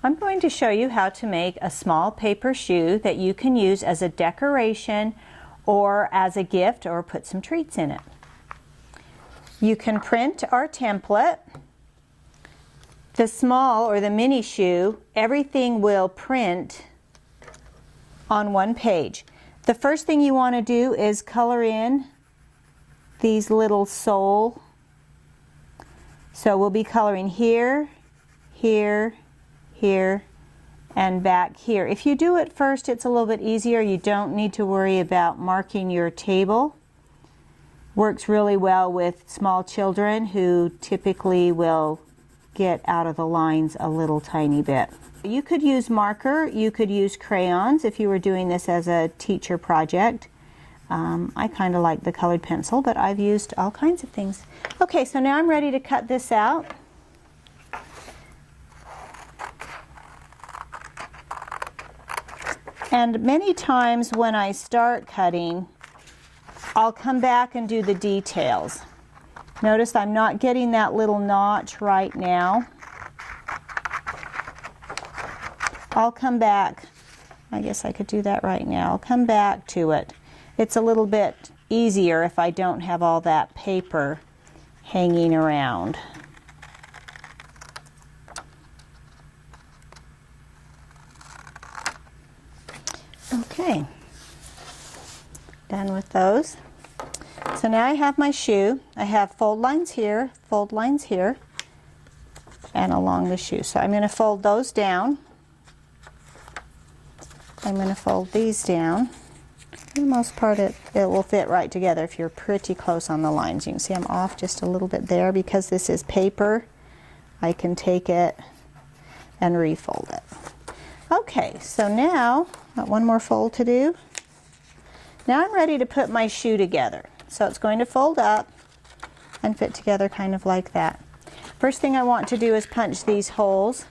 I'm going to show you how to make a small paper shoe that you can use as a decoration or as a gift or put some treats in it. You can print our template. The small or the mini shoe, everything will print on one page. The first thing you want to do is color in these little sole. So we'll be coloring here, here, here, and back here. If you do it first, it's a little bit easier. You don't need to worry about marking your table. Works really well with small children who typically will get out of the lines a little tiny bit. You could use marker, you could use crayons if you were doing this as a teacher project. I kind of like the colored pencil, but I've used all kinds of things. Okay, so now I'm ready to cut this out. And many times when I start cutting, I'll come back and do the details. Notice I'm not getting that little notch right now. I'll come back. I guess I could do that right now. I'll come back to it. It's a little bit easier if I don't have all that paper hanging around. Okay, done with those. So now I have my shoe. I have fold lines here, and along the shoe. So I'm going to fold those down. I'm going to fold these down. For the most part, it will fit right together if you're pretty close on the lines. You can see I'm off just a little bit there. Because this is paper, I can take it and refold it. Okay, so now, got one more fold to do. Now I'm ready to put my shoe together. So it's going to fold up and fit together kind of like that. First thing I want to do is punch these holes.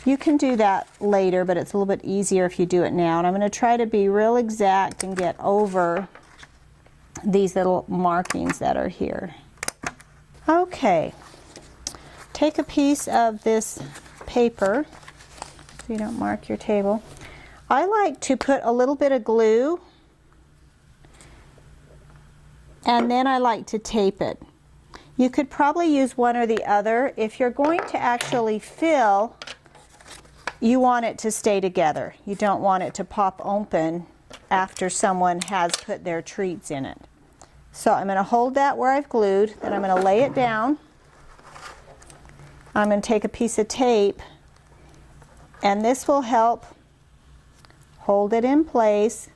You can do that later, but it's a little bit easier if you do it now. And I'm going to try to be real exact and get over these little markings that are here. Okay, take a piece of this paper so you don't mark your table. I like to put a little bit of glue, and then I like to tape it. You could probably use one or the other. If you're going to actually fill, you want it to stay together. You don't want it to pop open after someone has put their treats in it. So I'm going to hold that where I've glued, then I'm going to lay it down. I'm going to take a piece of tape, and this will help hold it in place,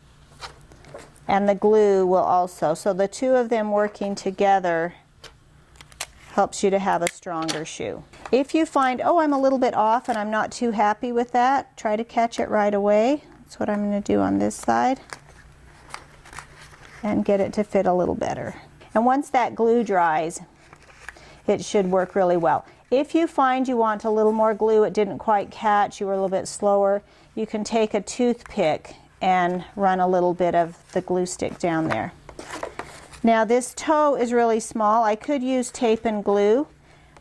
and the glue will also. So the two of them working together helps you to have a stronger shoe. If you find, oh, I'm a little bit off and I'm not too happy with that, try to catch it right away. That's what I'm going to do on this side, and get it to fit a little better. And once that glue dries, it should work really well. If you find you want a little more glue, it didn't quite catch, you were a little bit slower, you can take a toothpick and run a little bit of the glue stick down there. Now this toe is really small. I could use tape and glue,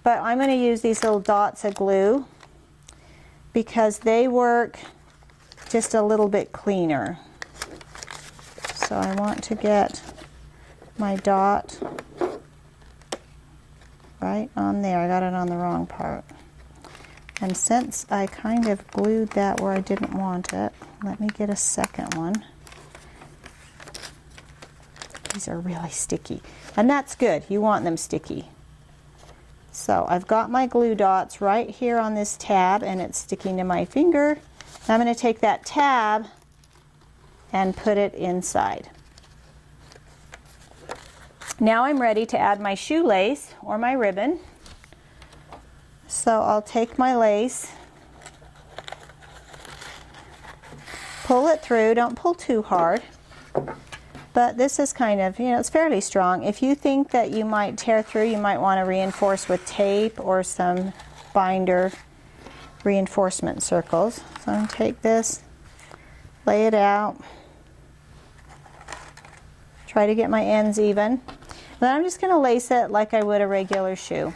but I'm going to use these little dots of glue because they work just a little bit cleaner. So I want to get my dot right on there. I got it on the wrong part. And since I kind of glued that where I didn't want it, let me get a second one. These are really sticky, and that's good. You want them sticky. So I've got my glue dots right here on this tab, and it's sticking to my finger. I'm going to take that tab and put it inside. Now I'm ready to add my shoelace or my ribbon. So I'll take my lace, pull it through. Don't pull too hard. But this is kind of, it's fairly strong. If you think that you might tear through, you might want to reinforce with tape or some binder reinforcement circles. So I'm going to take this, lay it out, try to get my ends even. Then I'm just going to lace it like I would a regular shoe.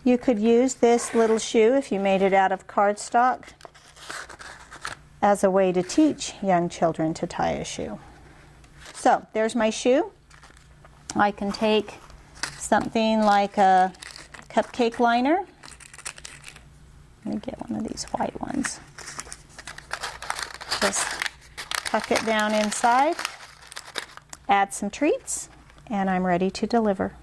You could use this little shoe if you made it out of cardstock as a way to teach young children to tie a shoe. So there's my shoe. I can take something like a cupcake liner. Let me get one of these white ones. Just tuck it down inside, add some treats, and I'm ready to deliver.